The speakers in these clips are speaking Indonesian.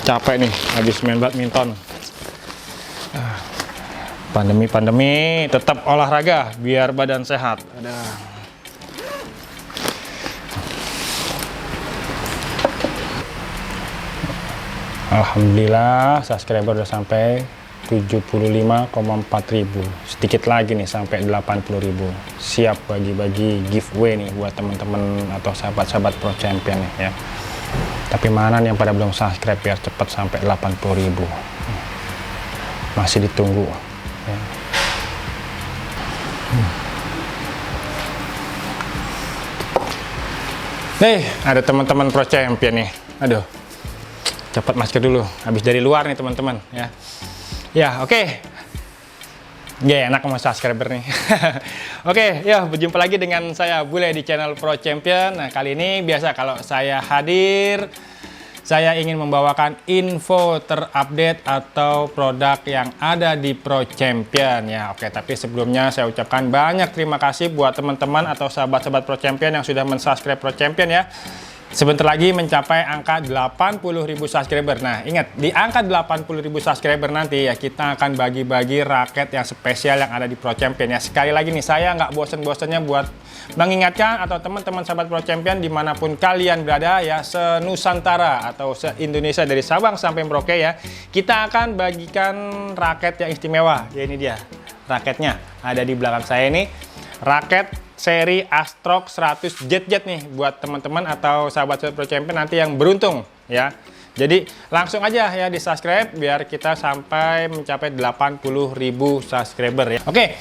Capek nih habis main badminton. Pandemi tetap olahraga biar badan sehat. Alhamdulillah subscriber udah sampai 75,4 ribu. Sedikit lagi nih sampai 80 ribu. Siap bagi-bagi giveaway nih buat teman-teman atau sahabat-sahabat Pro Champion nih ya. Tapi mana nih yang pada belum subscribe biar cepat sampai 80 ribu. Masih ditunggu ya. Ada teman-teman Pro Champion nih. Aduh, cepat masker dulu. Habis dari luar nih teman-teman ya. Ya, oke. Ya, enak sama subscriber nih. Oke, ya berjumpa lagi dengan saya Bule di channel Pro Champion. Nah, kali ini biasa kalau saya hadir, saya ingin membawakan info terupdate atau produk yang ada di Pro Champion ya. Oke, tapi sebelumnya saya ucapkan banyak terima kasih buat teman-teman atau sahabat-sahabat Pro Champion yang sudah mensubscribe Pro Champion ya. Sebentar lagi mencapai angka 80.000 subscriber. Nah, ingat, di angka 80.000 subscriber nanti ya kita akan bagi-bagi raket yang spesial yang ada di Pro Champion ya. Sekali lagi nih, saya nggak bosen-bosennya buat mengingatkan atau teman-teman sahabat Pro Champion dimanapun kalian berada ya, se-Nusantara atau se-Indonesia dari Sabang sampai Merauke ya, kita akan bagikan raket yang istimewa. Ya, ini dia raketnya, ada di belakang saya ini. Raket seri Astrox 100 Jet nih buat teman-teman atau sahabat-sahabat Pro Champion nanti yang beruntung ya. Jadi langsung aja ya di subscribe biar kita sampai mencapai 80.000 subscriber ya. Oke,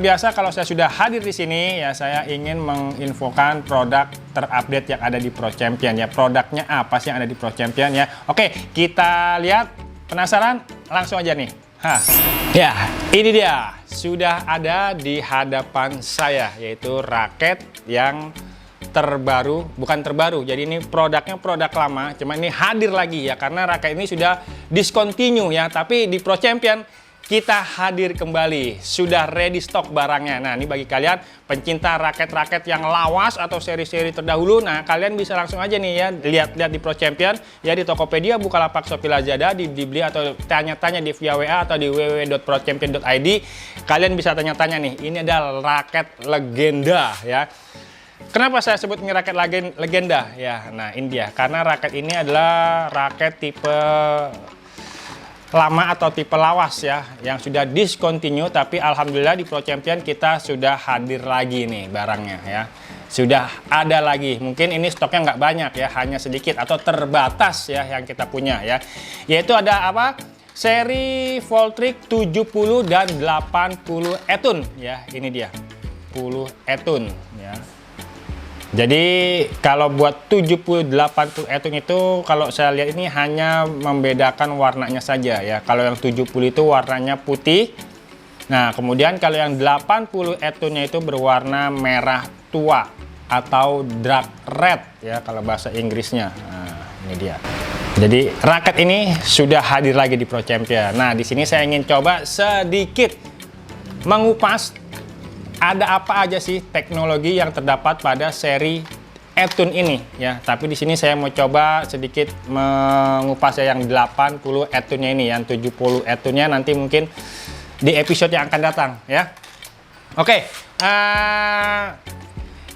biasa kalau saya sudah hadir di sini ya, saya ingin menginfokan produk terupdate yang ada di Pro Champion ya. Produknya apa sih yang ada di Pro Champion ya? Oke, kita lihat. Penasaran? Langsung aja nih. Ya, ini dia sudah ada di hadapan saya, yaitu raket yang terbaru, bukan terbaru. Jadi ini produknya produk lama, cuma ini hadir lagi ya karena raket ini sudah discontinue ya. Tapi di Pro Champion kita hadir kembali, sudah ready stock barangnya. Nah, ini bagi kalian pencinta raket-raket yang lawas atau seri-seri terdahulu, nah kalian bisa langsung aja nih ya lihat-lihat di Pro Champion ya, di Tokopedia, Bukalapak, Shopee, Lazada, dibeli atau tanya-tanya di via WA atau di www.prochampion.id. Kalian bisa tanya-tanya nih, ini adalah raket legenda ya. Kenapa saya sebut ini raket legenda ya? Nah, ini dia, karena raket ini adalah raket tipe lama atau tipe lawas ya, yang sudah discontinue, tapi alhamdulillah di Pro Champion kita sudah hadir lagi nih barangnya ya. Sudah ada lagi, mungkin ini stoknya nggak banyak ya, hanya sedikit atau terbatas ya yang kita punya ya. Yaitu ada apa? Seri Voltric 70 dan 80 Etun ya, ini dia. 10 Etun ya. Jadi kalau buat 70-80 Etun itu kalau saya lihat ini hanya membedakan warnanya saja ya. Kalau yang 70 itu warnanya putih. Nah, kemudian kalau yang 80 Etunnya itu berwarna merah tua atau dark red ya kalau bahasa Inggrisnya. Nah, ini dia. Jadi raket ini sudah hadir lagi di Pro Champion. Nah, di sini saya ingin coba sedikit mengupas ada apa aja sih teknologi yang terdapat pada seri Etun ini ya. Tapi di sini saya mau coba sedikit mengupas yang 80 Etunnya ini, yang 70 Etunnya nanti mungkin di episode yang akan datang ya. Oke,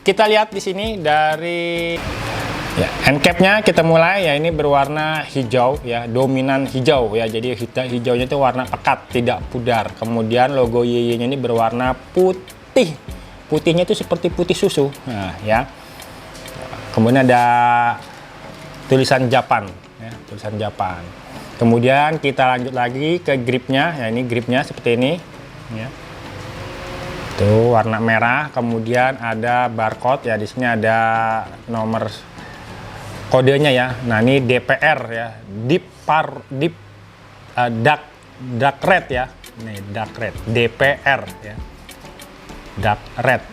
kita lihat di sini dari ya, end capnya kita mulai ya, ini berwarna hijau ya, dominan hijau ya. Jadi hijaunya itu warna pekat, tidak pudar. Kemudian logo YY-nya ini berwarna putihnya itu seperti putih susu. Nah, ya. Kemudian ada tulisan Japan ya, tulisan Japan. Kemudian kita lanjut lagi ke gripnya ya, ini gripnya seperti ini ya. Itu warna merah, kemudian ada barcode ya, di sini ada nomor kodenya ya. Nah, ini DPR ya, dark red ya. Ini dark red, DPR ya. Dark red.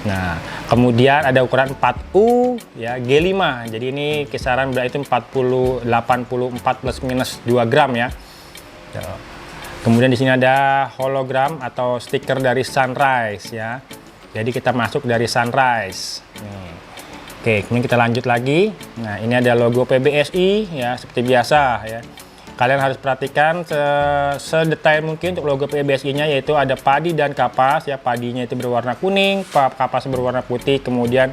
Nah, kemudian ada ukuran 4U ya, G5. Jadi ini kisaran berat itu 84 plus minus 2 gram ya. Kemudian di sini ada hologram atau stiker dari Sunrise ya. Jadi kita masuk dari Sunrise. Nih. Oke, kemudian kita lanjut lagi. Nah, ini ada logo PBSI ya, seperti biasa ya. Kalian harus perhatikan sedetail mungkin untuk logo PBSI-nya, yaitu ada padi dan kapas ya. Padinya itu berwarna kuning, kapas berwarna putih, kemudian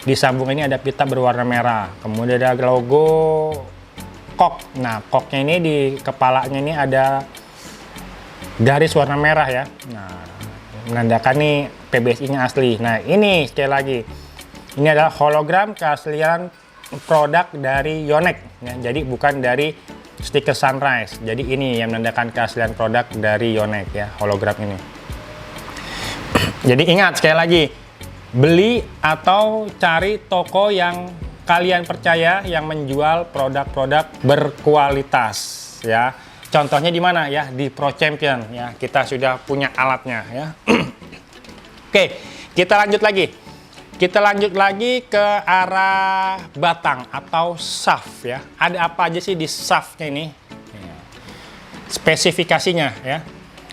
di sambung ini ada pita berwarna merah. Kemudian ada logo kok. Nah, koknya ini di kepalanya ini ada garis warna merah ya. Nah, menandakan nih PBSI-nya asli. Nah, ini sekali lagi, ini adalah hologram keaslian produk dari Yonex ya. Jadi bukan dari stiker Sunrise. Jadi ini yang menandakan keaslian produk dari Yonex ya, hologram ini. Jadi ingat sekali lagi, beli atau cari toko yang kalian percaya yang menjual produk-produk berkualitas ya. Contohnya di mana ya? Di Pro Champion ya. Kita sudah punya alatnya ya. Oke, kita lanjut lagi. Kita lanjut lagi ke arah batang atau shaft ya. Ada apa aja sih di shaftnya ini? Spesifikasinya ya.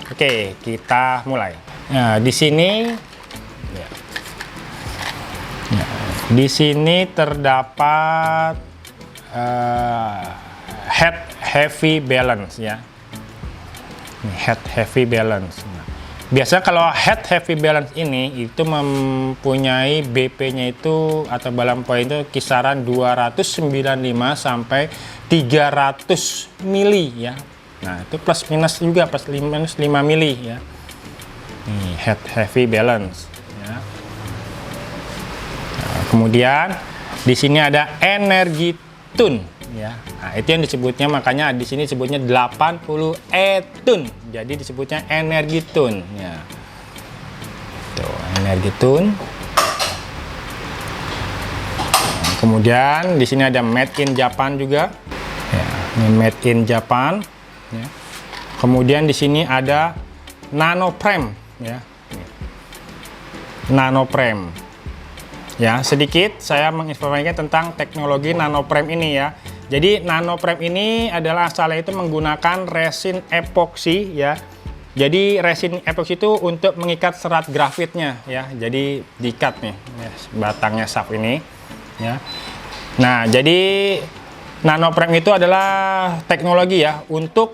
Oke, kita mulai. Nah, di sini ya. Nah, di sini terdapat head heavy balance ya. Head heavy balance. Biasanya kalau head heavy balance ini itu mempunyai BP-nya itu atau balang point itu kisaran 295 sampai 300 mili ya. Nah, itu plus minus juga, plus minus 5 mili ya. Nih, head heavy balance ya. Nah, kemudian di sini ada energy tune ya. Nah, itu yang disebutnya, makanya di sini disebutnya 80 E-tune. Jadi disebutnya energy tune ya. Tuh, energy tune. Nah, kemudian di sini ada made in Japan juga. Ya, ini made in Japan ya. Kemudian di sini ada nanoprem ya. Nanoprem. Ya, sedikit saya menginformasikan tentang teknologi nanoprem ini ya. Jadi nanoprem ini adalah asalnya itu menggunakan resin epoksi ya. Jadi resin epoksi itu untuk mengikat serat grafitnya ya. Jadi diikat nih ya, batangnya shaft ini ya. Nah, jadi nanoprem itu adalah teknologi ya untuk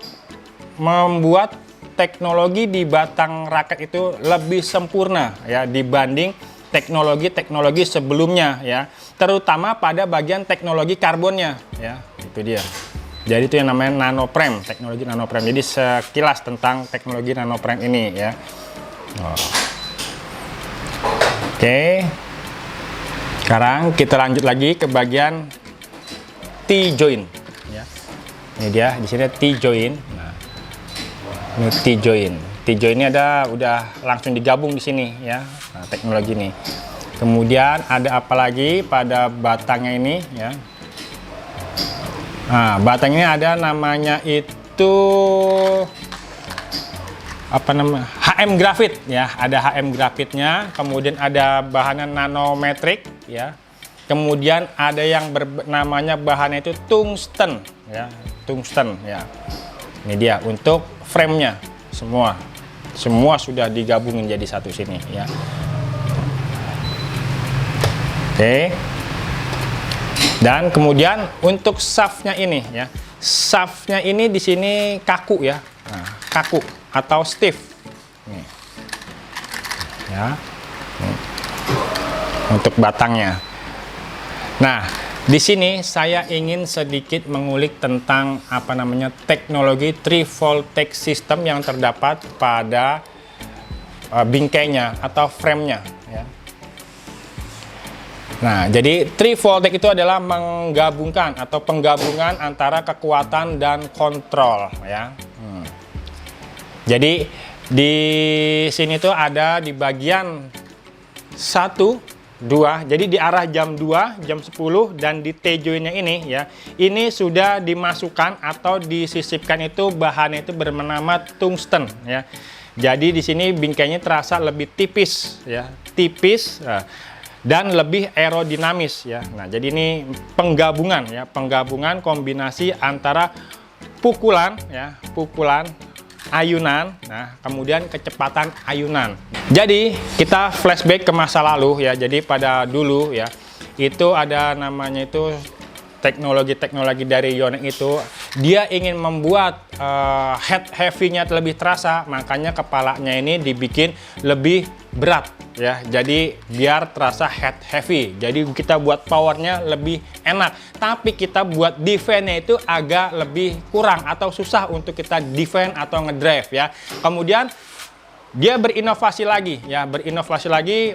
membuat teknologi di batang raket itu lebih sempurna ya dibanding teknologi-teknologi sebelumnya ya, terutama pada bagian teknologi karbonnya ya, itu dia. Jadi itu yang namanya nanoprem, teknologi nanoprem. Jadi sekilas tentang teknologi nanoprem ini ya. Oke, sekarang kita lanjut lagi ke bagian T-joint ya. Ini dia, di sini T-joint. Nah, ini T-joint. T-joint ini udah langsung digabung di sini ya. Nah, teknologi ini. Kemudian ada apa lagi pada batangnya ini ya. Nah, batang ini ada namanya itu apa namanya? HM grafit ya. Ada HM grafitnya, kemudian ada bahannya nanometrik ya. Kemudian ada yang namanya bahannya itu tungsten ya, tungsten ya. Ini dia untuk frame-nya semua sudah digabungin jadi satu sini ya. Oke. Dan kemudian untuk shaft-nya ini ya. Shaft-nya ini di sini kaku ya. Nah, kaku atau stiff. Nih. Ya. Nih. Untuk batangnya. Nah, di sini saya ingin sedikit mengulik tentang apa namanya teknologi 3 voltage system yang terdapat pada bingkainya atau frame-nya ya. Nah, jadi 3 voltage itu adalah menggabungkan atau penggabungan antara kekuatan dan kontrol ya. Jadi di sini tuh ada di bagian 1, 2, jadi di arah jam 2, jam 10 dan di T-joint-nya ini ya. Ini sudah dimasukkan atau disisipkan itu bahannya itu bernama tungsten ya. Jadi di sini bingkainya terasa lebih tipis ya, tipis. Dan lebih aerodinamis ya. Nah, jadi ini penggabungan ya, penggabungan kombinasi antara pukulan ya, pukulan ayunan, nah kemudian kecepatan ayunan. Jadi kita flashback ke masa lalu ya. Jadi pada dulu ya, itu ada namanya itu teknologi dari Yonex itu, dia ingin membuat head heavy-nya lebih terasa, makanya kepalanya ini dibikin lebih berat ya. Jadi biar terasa head heavy. Jadi kita buat powernya lebih enak. Tapi kita buat defense-nya itu agak lebih kurang atau susah untuk kita defense atau ngedrive ya. Kemudian dia berinovasi lagi ya,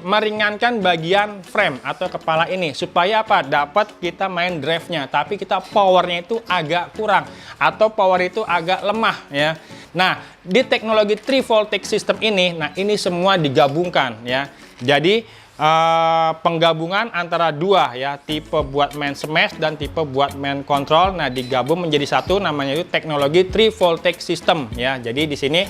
meringankan bagian frame atau kepala ini supaya apa? Dapat kita main drive-nya, tapi kita powernya itu agak kurang atau power itu agak lemah ya. Nah, di teknologi 3 voltage system ini, nah ini semua digabungkan ya. Jadi penggabungan antara dua ya, tipe buat main smash dan tipe buat main control, nah digabung menjadi satu, namanya itu teknologi 3 voltage system ya. Jadi di sini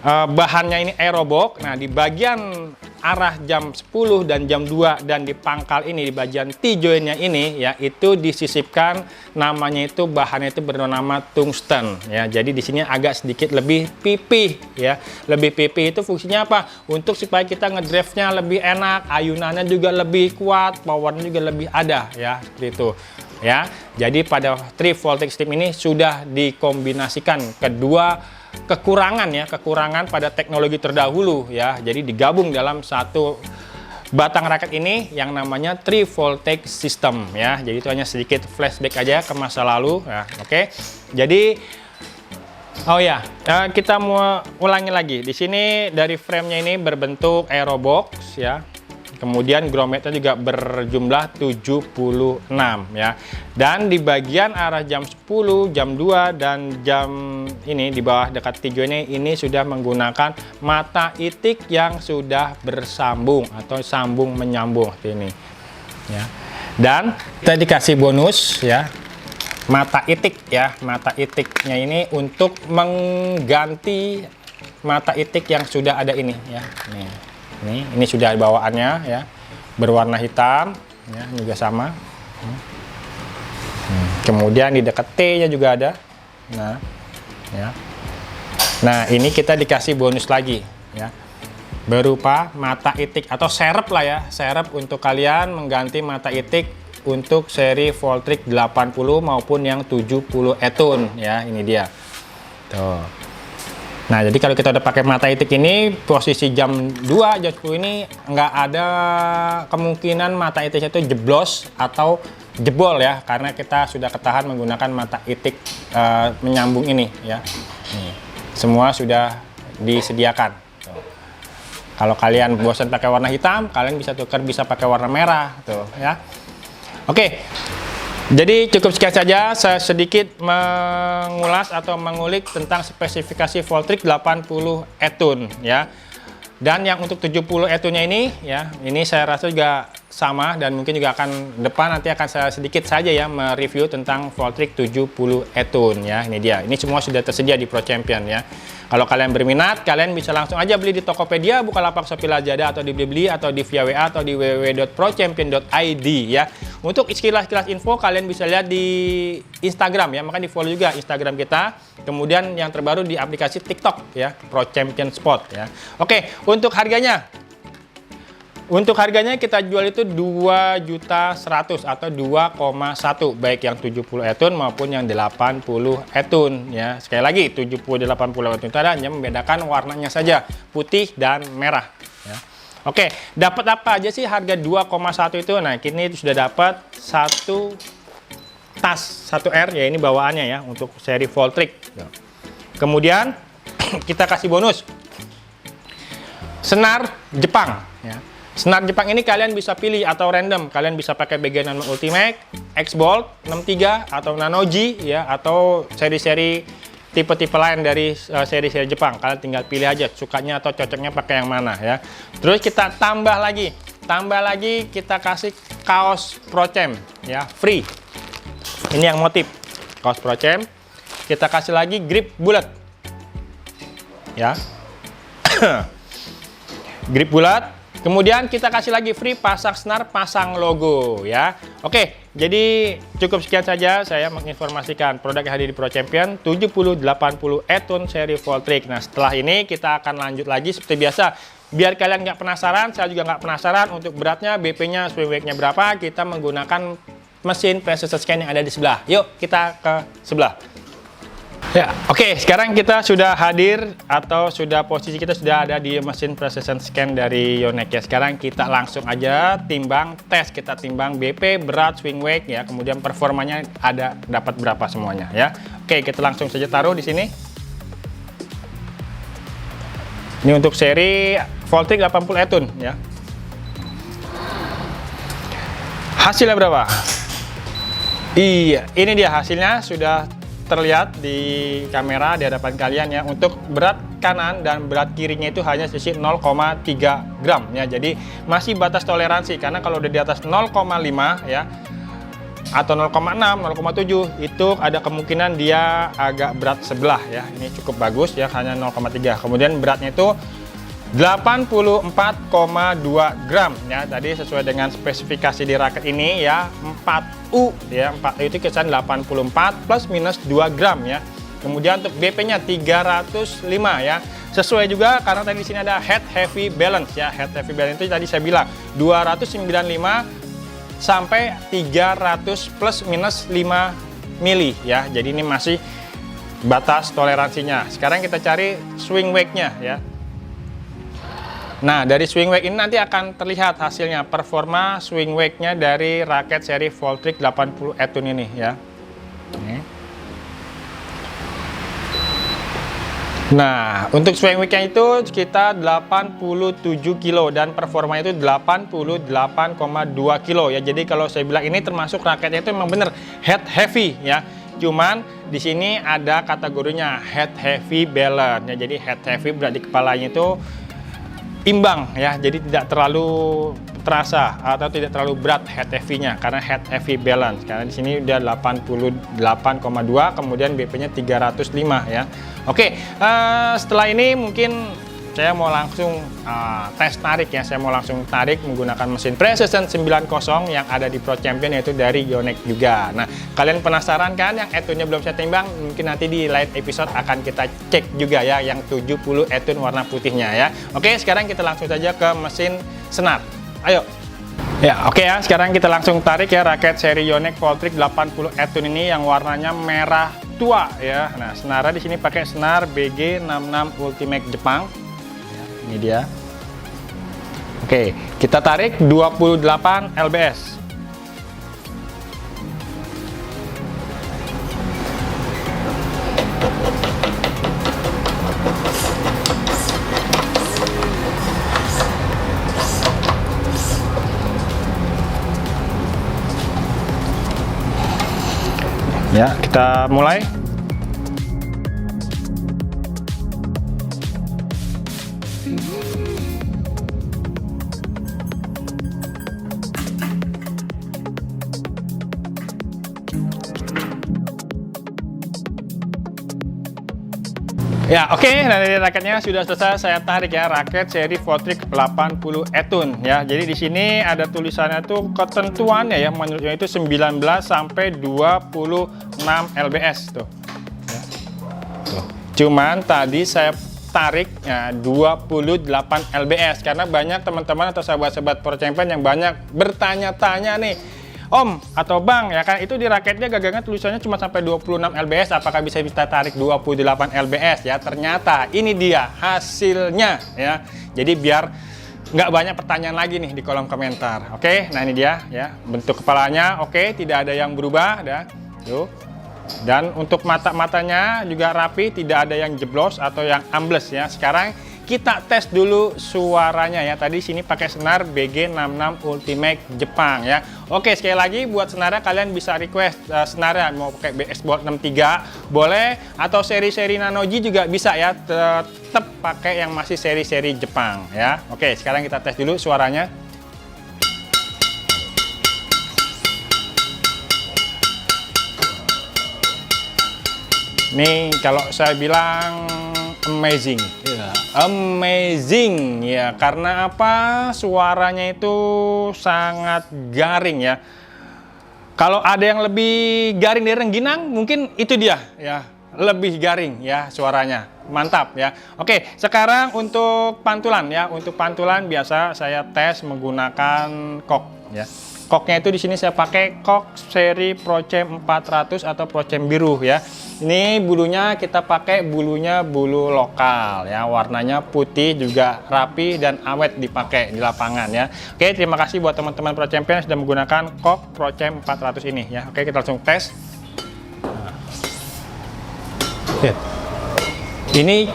bahannya ini aerobox. Nah, di bagian arah jam 10 dan jam 2 dan di pangkal ini, di bagian T-joint-nya ini ya, itu disisipkan namanya itu bahannya itu bernama tungsten ya. Jadi di sini agak sedikit lebih pipih ya. Lebih pipih itu fungsinya apa? Untuk supaya kita ngedrive-nya lebih enak, ayunannya juga lebih kuat, powernya juga lebih ada ya, seperti itu. Ya, jadi pada 3 voltage system ini sudah dikombinasikan kedua kekurangan pada teknologi terdahulu ya. Jadi digabung dalam satu batang raket ini yang namanya 3 voltage system ya. Jadi itu hanya sedikit flashback aja ke masa lalu ya. Oke. Jadi kita mau ulangi lagi. Di sini dari frame-nya ini berbentuk aerobox ya. Kemudian grommetnya juga berjumlah 76 ya. Dan di bagian arah jam 10, jam 2 dan jam ini di bawah dekat T-joint ini sudah menggunakan mata itik yang sudah bersambung atau sambung menyambung seperti ini ya. Dan kita dikasih bonus ya, mata itik ya. Mata itiknya ini untuk mengganti mata itik yang sudah ada ini ya. Ini sudah bawaannya ya, berwarna hitam ya, juga sama. Kemudian di dekat T-nya juga ada. Nah, ini kita dikasih bonus lagi ya, berupa mata itik atau serep lah ya, serep untuk kalian mengganti mata itik untuk seri Voltrek 80 maupun yang 70 Etun ya. Ini dia tuh. Nah, jadi kalau kita udah pakai mata itik ini, posisi jam 2, jam 10 ini nggak ada kemungkinan mata itiknya itu jeblos atau jebol ya, karena kita sudah ketahan menggunakan mata itik menyambung ini ya. Nih, semua sudah disediakan. Tuh. Kalau kalian bosan pakai warna hitam, kalian bisa tukar, bisa pakai warna merah tuh ya. Oke. Jadi cukup sekian saja saya sedikit mengulas atau mengulik tentang spesifikasi Voltrek 80 Etun ya. Dan yang untuk 70 Etunnya ini ya, ini saya rasa juga sama dan mungkin juga akan depan nanti akan saya sedikit saja ya mereview tentang Voltrek 70 Etun ya. Ini dia. Ini semua sudah tersedia di Pro Champion ya. Kalau kalian berminat, kalian bisa langsung aja beli di Tokopedia, Bukalapak, Shopee, Lazada, atau di Blibli, atau di via WA, atau di www.prochampion.id ya. Untuk sekilas info kalian bisa lihat di Instagram ya, makanya di follow juga Instagram kita. Kemudian yang terbaru di aplikasi TikTok ya, Pro Champion Sport ya. Oke, untuk harganya. Untuk harganya kita jual itu 2.100.000 atau 2,1 baik yang 70 Etun maupun yang 80 Etun ya. Sekali lagi 70 80 Etun itu ada, hanya membedakan warnanya saja, putih dan merah ya. Oke, dapat apa aja sih harga 2,1 itu? Nah, kini sudah dapat satu tas 1R ya, ini bawaannya ya untuk seri Voltrek. Kemudian kita kasih bonus senar Jepang ya. Senar Jepang ini kalian bisa pilih atau random. Kalian bisa pakai bagian Ultimate, X-Bolt, 63 atau Nano G ya, atau seri-seri tipe-tipe lain dari seri-seri Jepang. Kalian tinggal pilih aja sukanya atau cocoknya pakai yang mana ya. Terus kita tambah lagi kita kasih kaos Pro Champ ya, free. Ini yang motif kaos Pro Champ. Kita kasih lagi grip bulat ya. Grip bulat. Kemudian kita kasih lagi free pasang senar, pasang logo ya. Oke, jadi cukup sekian saja saya menginformasikan produk yang hadir di Pro Champion 7080 Etun seri Voltrek. Nah, setelah ini kita akan lanjut lagi seperti biasa biar kalian nggak penasaran, saya juga nggak penasaran untuk beratnya, BP-nya, swing weight-nya berapa, kita menggunakan mesin precision scan yang ada di sebelah. Yuk kita ke sebelah. Ya, oke, sekarang kita sudah hadir atau posisi kita sudah ada di mesin precision scan dari Yonex ya. Sekarang kita langsung aja timbang tes, kita timbang BP, berat, swing weight ya, kemudian performanya dapat berapa semuanya ya. Oke, kita langsung saja taruh di sini. Ini untuk seri Voltric 80 Attune ya. Hasilnya berapa? Iya, ini dia hasilnya sudah terlihat di kamera di hadapan kalian ya. Untuk berat kanan dan berat kirinya itu hanya selisih 0,3 gram ya. Jadi masih batas toleransi, karena kalau udah di atas 0,5 ya atau 0,6, 0,7 itu ada kemungkinan dia agak berat sebelah ya. Ini cukup bagus ya, hanya 0,3. Kemudian beratnya itu 84,2 gram ya, tadi sesuai dengan spesifikasi di raket ini ya, 4U ya, 4U itu kisaran 84 plus minus 2 gram ya. Kemudian untuk BP-nya 305 ya, sesuai juga karena tadi di sini ada head heavy balance ya. Head heavy balance itu tadi saya bilang 295 sampai 300 plus minus 5 mili ya. Jadi ini masih batas toleransinya. Sekarang kita cari swing weight-nya ya. Nah, dari swing weight ini nanti akan terlihat hasilnya, performa swing weight-nya dari raket seri Voltric 80 Attune ini ya. Nah, untuk swing weight-nya itu sekitar 87 kilo dan performanya itu 88,2 kilo ya. Jadi kalau saya bilang ini termasuk raketnya itu memang bener head heavy ya. Cuman di sini ada kategorinya head heavy balance ya. Jadi head heavy berarti kepalanya itu imbang ya, jadi tidak terlalu terasa atau tidak terlalu berat head heavy-nya karena head heavy balance. Karena di sini udah 88,2, kemudian BP-nya 305 ya. Oke, setelah ini mungkin saya mau langsung tes tarik ya. Saya mau langsung tarik menggunakan mesin Precision 90 yang ada di Pro Champion, yaitu dari Yonex juga. Nah, kalian penasaran kan yang Attune-nya belum saya timbang? Mungkin nanti di lain episode akan kita cek juga ya yang 70 Attune warna putihnya ya. Oke, sekarang kita langsung saja ke mesin senar. Ayo. Ya, oke ya. Sekarang kita langsung tarik ya raket seri Yonex Voltric 80 Attune ini yang warnanya merah tua ya. Nah, senarnya di sini pakai senar BG66 Ultimate Jepang. Ini dia. Oke, kita tarik 28 lbs. Ya, kita mulai. Ya, oke, dari raketnya sudah selesai saya tarik ya, raket seri Voltric 80 Attune ya. Jadi di sini ada tulisannya tuh ketentuannya ya, menurutnya itu 19 sampai 26 lbs tuh. Ya. Tuh. Cuman tadi saya tarik ya 28 lbs karena banyak teman-teman atau sahabat-sahabat Pro Champion yang banyak bertanya-tanya nih, Om atau Bang ya kan, itu di raketnya gagangnya tulisannya cuma sampai 26 lbs, apakah bisa kita tarik 28 lbs ya? Ternyata ini dia hasilnya ya. Jadi biar nggak banyak pertanyaan lagi nih di kolom komentar. Oke, nah ini dia ya, bentuk kepalanya oke, tidak ada yang berubah dah. Tuh. Dan untuk mata-matanya juga rapi, tidak ada yang jeblos atau yang ambles ya. Sekarang kita tes dulu suaranya ya. Tadi sini pakai senar BG66 Ultimate Jepang ya. Oke, sekali lagi buat senarnya kalian bisa request senarnya mau pakai BS Bolt 63 boleh, atau seri-seri Nanoji juga bisa ya. Tetap pakai yang masih seri-seri Jepang ya. Oke, sekarang kita tes dulu suaranya. Nih kalau saya bilang amazing ya, amazing ya, karena apa, suaranya itu sangat garing ya. Kalau ada yang lebih garing dari rengginang mungkin itu dia ya, lebih garing ya suaranya. mantap ya. Oke, sekarang untuk pantulan ya. Untuk pantulan biasa saya tes menggunakan kok ya. Koknya itu di sini saya pakai kok seri Procem 400 atau Procem biru ya. Ini bulunya kita pakai bulunya bulu lokal ya. Warnanya putih juga rapi dan awet dipakai di lapangan ya. Oke, terima kasih buat teman-teman Pro Champion yang sudah menggunakan kok Procem 400 ini ya. Oke, kita langsung tes. Lihat. Ini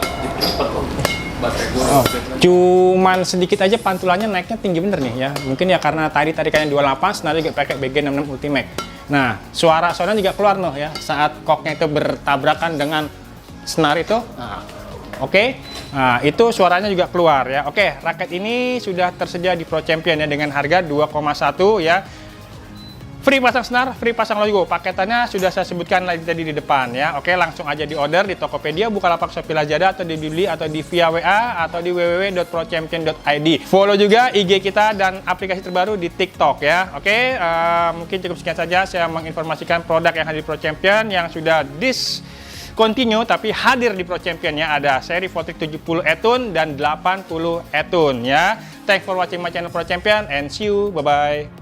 cuman sedikit aja pantulannya naiknya tinggi bener nih ya. Mungkin ya karena tadi tarikannya 28, senar juga pakai BG66 Ultimate. Nah, suara soundnya juga keluar loh ya saat koknya itu bertabrakan dengan senar itu. Nah, oke. Nah, itu suaranya juga keluar ya. Oke, raket ini sudah tersedia di Pro Champion ya dengan harga 2,1 ya. Free pasang senar, free pasang logo. Paketannya sudah saya sebutkan tadi di depan ya. Oke, langsung aja di order di Tokopedia, Bukalapak, Shopee, Lazada, atau di Bibli, atau di via WA, atau di www.prochampion.id. Follow juga IG kita dan aplikasi terbaru di TikTok ya. Oke, mungkin cukup sekian saja saya menginformasikan produk yang hadir di Pro Champion yang sudah discontinue tapi hadir di Pro Champion ya. Ada seri Voltric 70 Etun dan 80 Etun ya. Thanks for watching my channel Pro Champion and see you. Bye-bye.